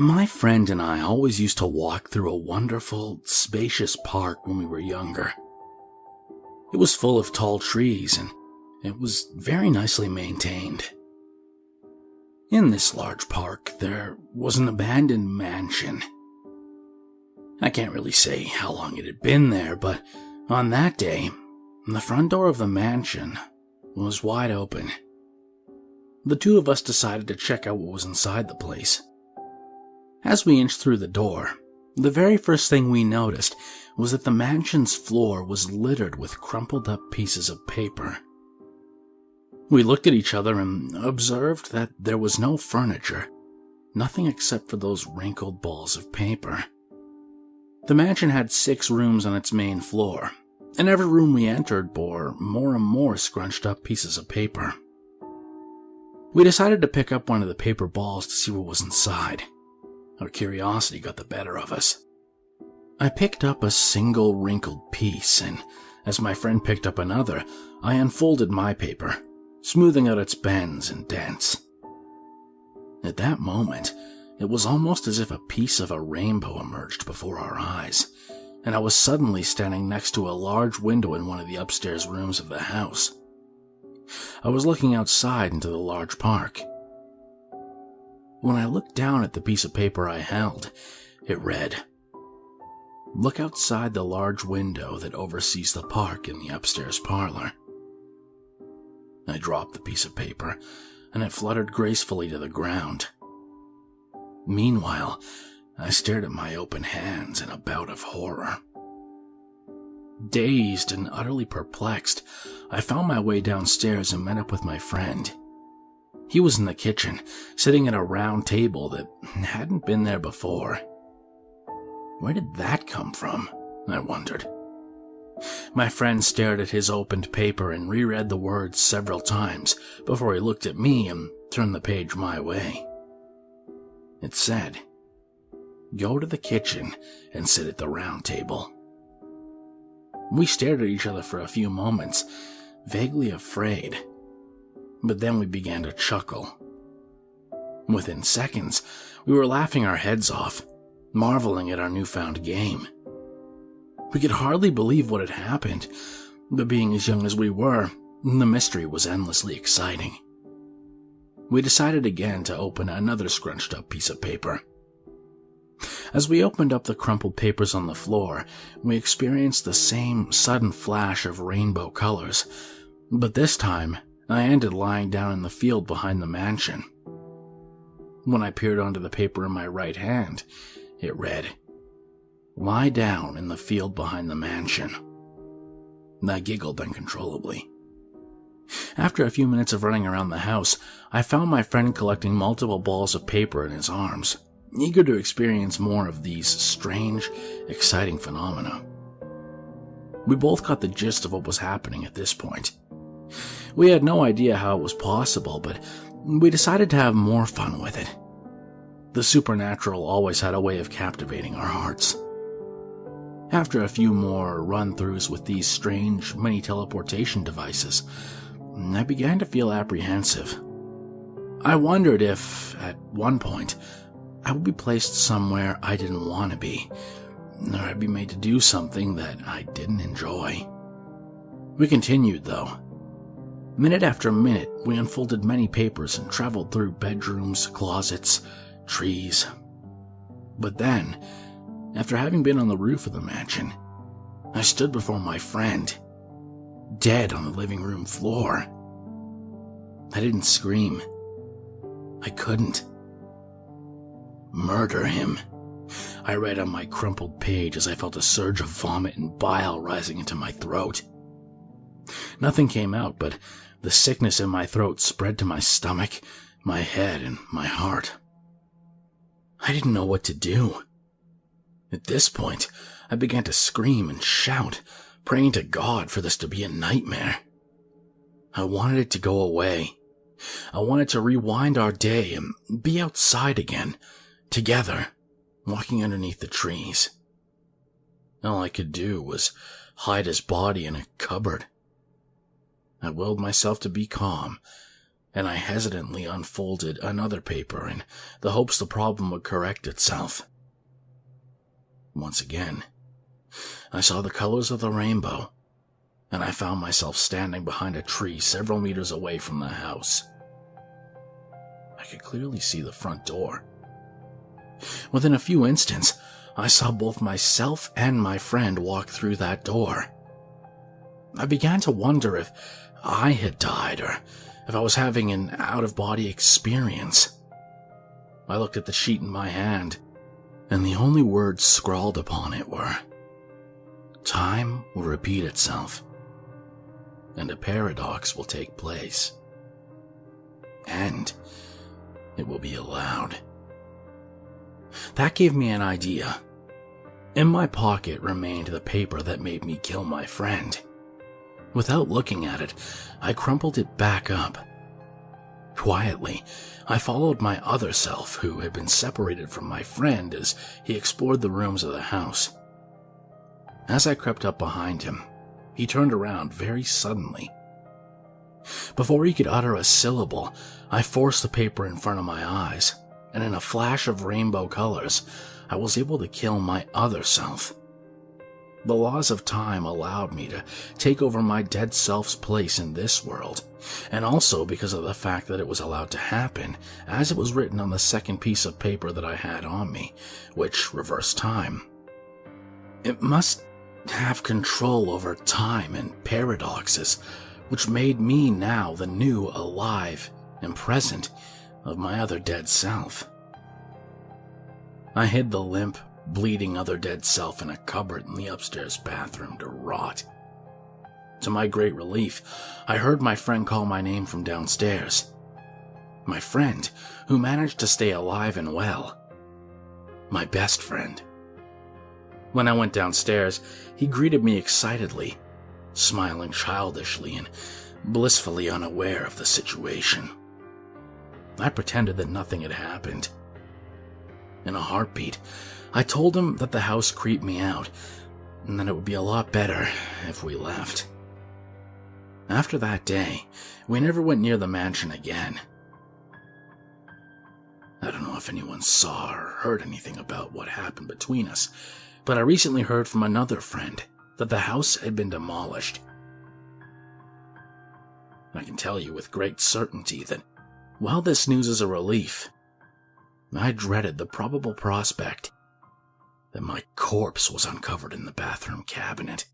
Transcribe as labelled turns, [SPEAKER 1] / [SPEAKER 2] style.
[SPEAKER 1] My friend and I always used to walk through a wonderful, spacious park when we were younger. It was full of tall trees and it was very nicely maintained. In this large park, there was an abandoned mansion. I can't really say how long it had been there, but on that day, the front door of the mansion was wide open. The two of us decided to check out what was inside the place. As we inched through the door, the very first thing we noticed was that the mansion's floor was littered with crumpled up pieces of paper. We looked at each other and observed that there was no furniture, nothing except for those wrinkled balls of paper. The mansion had 6 rooms on its main floor, and every room we entered bore more and more scrunched up pieces of paper. We decided to pick up one of the paper balls to see what was inside. Our curiosity got the better of us. I picked up a single wrinkled piece, and as my friend picked up another, I unfolded my paper, smoothing out its bends and dents. At that moment, it was almost as if a piece of a rainbow emerged before our eyes, and I was suddenly standing next to a large window in one of the upstairs rooms of the house. I was looking outside into the large park. When I looked down at the piece of paper I held, it read, "Look outside the large window that oversees the park in the upstairs parlor." I dropped the piece of paper, and it fluttered gracefully to the ground. Meanwhile, I stared at my open hands in a bout of horror. Dazed and utterly perplexed, I found my way downstairs and met up with my friend. He was in the kitchen, sitting at a round table that hadn't been there before. Where did that come from? I wondered. My friend stared at his opened paper and reread the words several times before he looked at me and turned the page my way. It said, "Go to the kitchen and sit at the round table." We stared at each other for a few moments, vaguely afraid. But then we began to chuckle. Within seconds, we were laughing our heads off, marveling at our newfound game. We could hardly believe what had happened, but being as young as we were, the mystery was endlessly exciting. We decided again to open another scrunched up piece of paper. As we opened up the crumpled papers on the floor, we experienced the same sudden flash of rainbow colors, but this time, I ended lying down in the field behind the mansion. When I peered onto the paper in my right hand, it read, "Lie down in the field behind the mansion." I giggled uncontrollably. After a few minutes of running around the house, I found my friend collecting multiple balls of paper in his arms, eager to experience more of these strange, exciting phenomena. We both got the gist of what was happening at this point. We had no idea how it was possible, but we decided to have more fun with it. The supernatural always had a way of captivating our hearts. After a few more run-throughs with these strange mini-teleportation devices, I began to feel apprehensive. I wondered if, at one point, I would be placed somewhere I didn't want to be, or I'd be made to do something that I didn't enjoy. We continued, though. Minute after minute, we unfolded many papers and traveled through bedrooms, closets, trees. But then, after having been on the roof of the mansion, I stood before my friend, dead on the living room floor. I didn't scream. I couldn't. "Murder him," I read on my crumpled page as I felt a surge of vomit and bile rising into my throat. Nothing came out, but the sickness in my throat spread to my stomach, my head, and my heart. I didn't know what to do. At this point, I began to scream and shout, praying to God for this to be a nightmare. I wanted it to go away. I wanted to rewind our day and be outside again, together, walking underneath the trees. All I could do was hide his body in a cupboard. I willed myself to be calm, and I hesitantly unfolded another paper in the hopes the problem would correct itself. Once again, I saw the colors of the rainbow, and I found myself standing behind a tree several meters away from the house. I could clearly see the front door. Within a few instants, I saw both myself and my friend walk through that door. I began to wonder if I had died or if I was having an out-of-body experience. I looked at the sheet in my hand, and the only words scrawled upon it were, "Time will repeat itself, and a paradox will take place, and it will be allowed." That gave me an idea. In my pocket remained the paper that made me kill my friend. Without looking at it, I crumpled it back up. Quietly, I followed my other self, who had been separated from my friend, as he explored the rooms of the house. As I crept up behind him, he turned around very suddenly. Before he could utter a syllable, I forced the paper in front of my eyes, and in a flash of rainbow colors, I was able to kill my other self. The laws of time allowed me to take over my dead self's place in this world, and also because of the fact that it was allowed to happen, as it was written on the second piece of paper that I had on me, which reversed time. It must have control over time and paradoxes, which made me now the new, alive, and present of my other dead self. I hid the limp, bleeding other dead self in a cupboard in the upstairs bathroom to rot. To my great relief, I heard my friend call my name from downstairs. My friend, who managed to stay alive and well. My best friend. When I went downstairs, he greeted me excitedly, smiling childishly and blissfully unaware of the situation. I pretended that nothing had happened. In a heartbeat, I told him that the house creeped me out, and that it would be a lot better if we left. After that day, we never went near the mansion again. I don't know if anyone saw or heard anything about what happened between us, but I recently heard from another friend that the house had been demolished. I can tell you with great certainty that while this news is a relief, I dreaded the probable prospect that my corpse was uncovered in the bathroom cabinet.